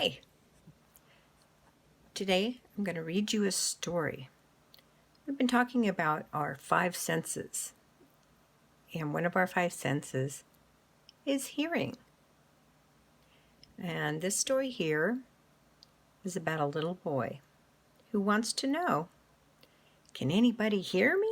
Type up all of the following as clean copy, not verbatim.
Hi! Today I'm going to read you a story. We've been talking about our five senses, and one of our five senses is hearing. And this story here is about a little boy who wants to know, can anybody hear me?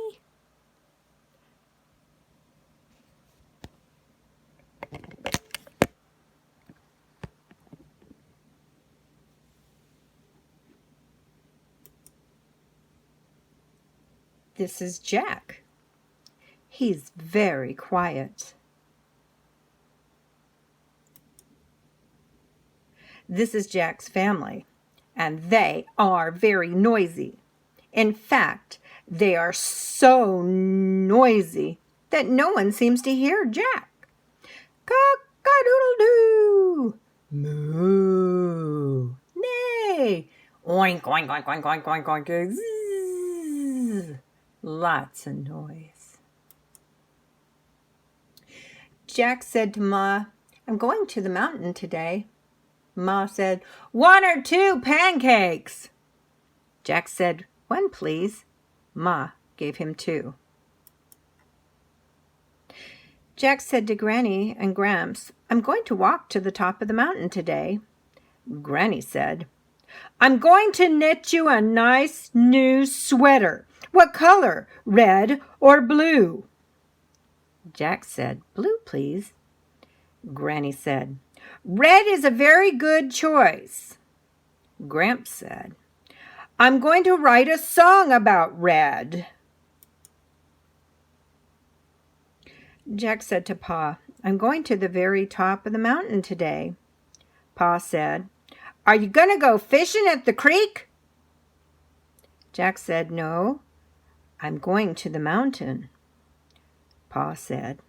This is Jack. He's very quiet. This is Jack's family, and they are very noisy. In fact, they are so noisy that no one seems to hear Jack. Cock-a-doodle-doo! Moo! Neigh! Oink, oink, oink, oink, oink, oink, oink, zzz. Lots of noise. Jack said to Ma, I'm going to the mountain today. Ma said, 1 or 2 pancakes. Jack said, 1, please. Ma gave him 2. Jack said to Granny and Gramps, I'm going to walk to the top of the mountain today. Granny said, I'm going to knit you a nice new sweater. What color, red or blue? Jack said, blue, please. Granny said, red is a very good choice. Gramps said, I'm going to write a song about red. Jack said to Pa, I'm going to the very top of the mountain today. Pa said, are you going to go fishing at the creek? Jack said, no, I'm going to the mountain. Pa said,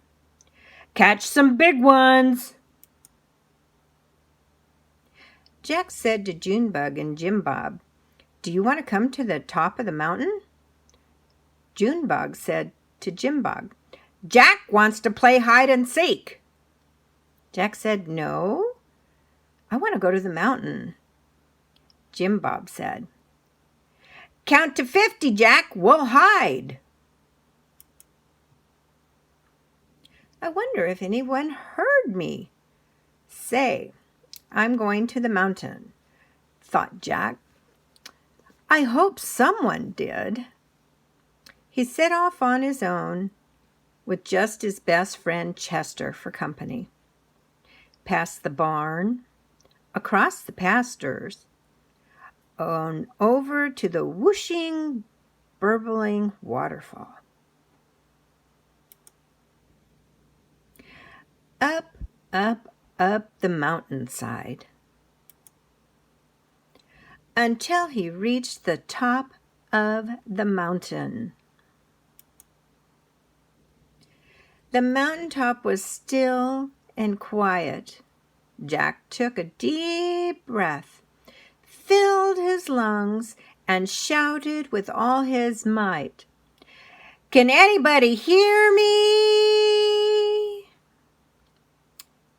catch some big ones. Jack said to Junebug and Jim Bob, do you want to come to the top of the mountain? Junebug said to Jim Bob, Jack wants to play hide and seek. Jack said, no, I want to go to the mountain. Jim Bob said, count to 50, Jack, we'll hide. I wonder if anyone heard me say, I'm going to the mountain, thought Jack. I hope someone did. He set off on his own with just his best friend Chester for company. Past the barn, across the pastures, on over to the whooshing, burbling waterfall. Up, up, up the mountainside, until he reached the top of the mountain. The mountaintop was still and quiet. Jack took a deep breath, filled his lungs, and shouted with all his might, can anybody hear me?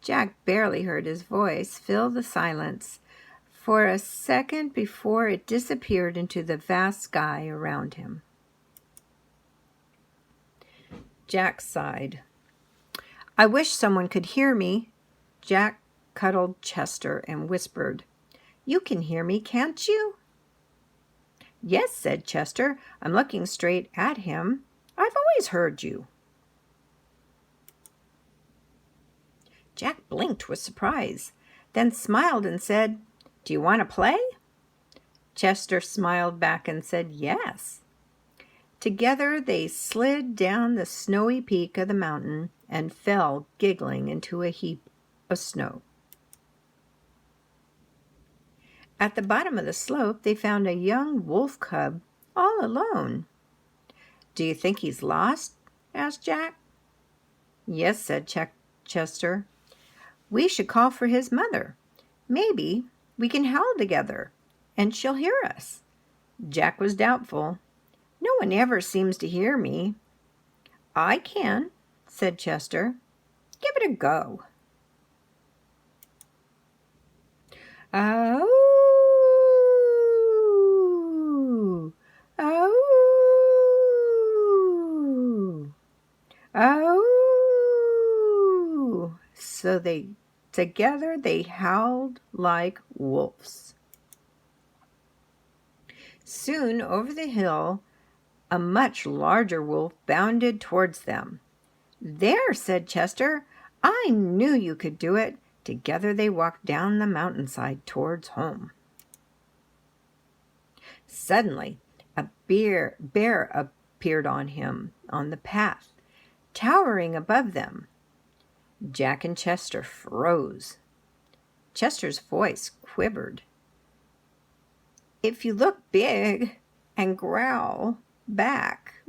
Jack barely heard his voice fill the silence for a second before it disappeared into the vast sky around him. Jack sighed. I wish someone could hear me. Jack cuddled Chester and whispered, you can hear me, can't you? Yes, said Chester. I'm looking straight at him. I've always heard you. Jack blinked with surprise, then smiled and said, do you want to play? Chester smiled back and said, yes. Together they slid down the snowy peak of the mountain and fell giggling into a heap of snow. At the bottom of the slope they found a young wolf cub all alone. Do you think he's lost? Asked Jack. Yes, said Chester. We should call for his mother. Maybe we can howl together and she'll hear us. Jack was doubtful. No one ever seems to hear me. I can, said Chester. Give it a go. "Ow! Ow! Ow!" So together they howled like wolves. Soon over the hill, a much larger wolf bounded towards them. "There," said Chester, "I knew you could do it." Together they walked down the mountainside towards home. Suddenly, a bear appeared on the path, towering above them. Jack and Chester froze. Chester's voice quivered. "If you look big and growl back,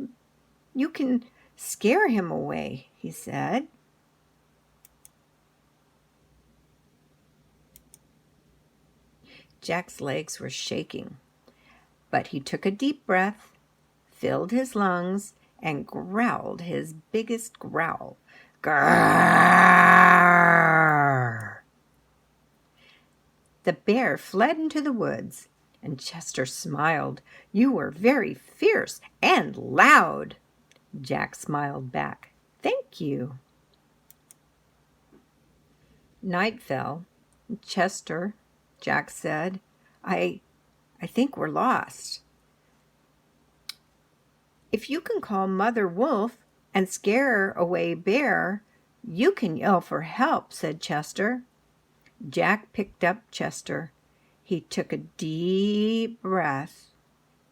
you can scare him away," he said. Jack's legs were shaking, but he took a deep breath, filled his lungs, and growled his biggest growl. Grrrr! The bear fled into the woods, and Chester smiled. "You were very fierce and loud." Jack smiled back. "Thank you." Night fell. Jack said, I think we're lost." "If you can call Mother Wolf and scare away Bear, you can yell for help," said Chester. Jack picked up Chester. He took a deep breath,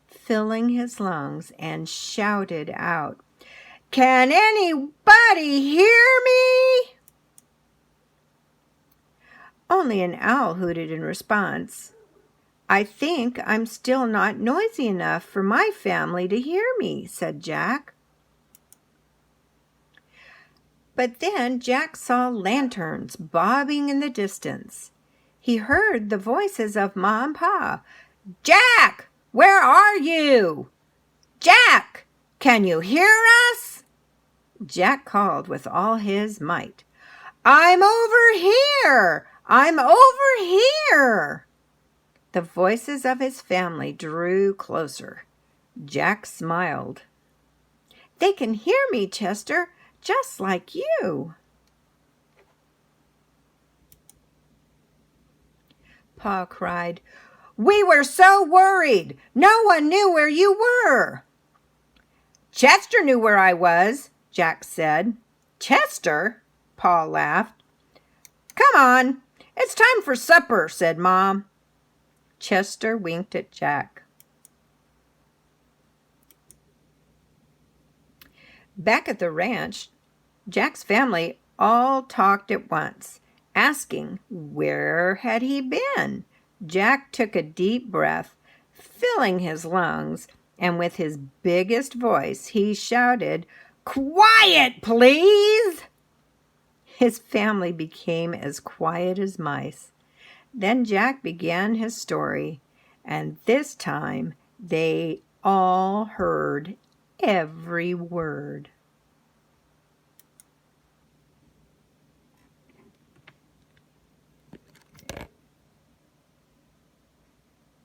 filling his lungs, and shouted out, "Can anybody hear me?" Only an owl hooted in response. "I think I'm still not noisy enough for my family to hear me," said Jack. But then Jack saw lanterns bobbing in the distance. He heard the voices of Ma and Pa. "Jack, where are you? Jack, can you hear us?" Jack called with all his might. "I'm over here! I'm over here!" The voices of his family drew closer. Jack smiled. "They can hear me, Chester, just like you." Pa cried, "We were so worried. No one knew where you were." "Chester knew where I was," Jack said. "Chester?" Pa laughed. "Come on, it's time for supper," said Mom. Chester winked at Jack. Back at the ranch, Jack's family all talked at once, asking where had he been. Jack took a deep breath, filling his lungs, and with his biggest voice he shouted, "Quiet, please!" His family became as quiet as mice. Then Jack began his story, and this time they all heard every word.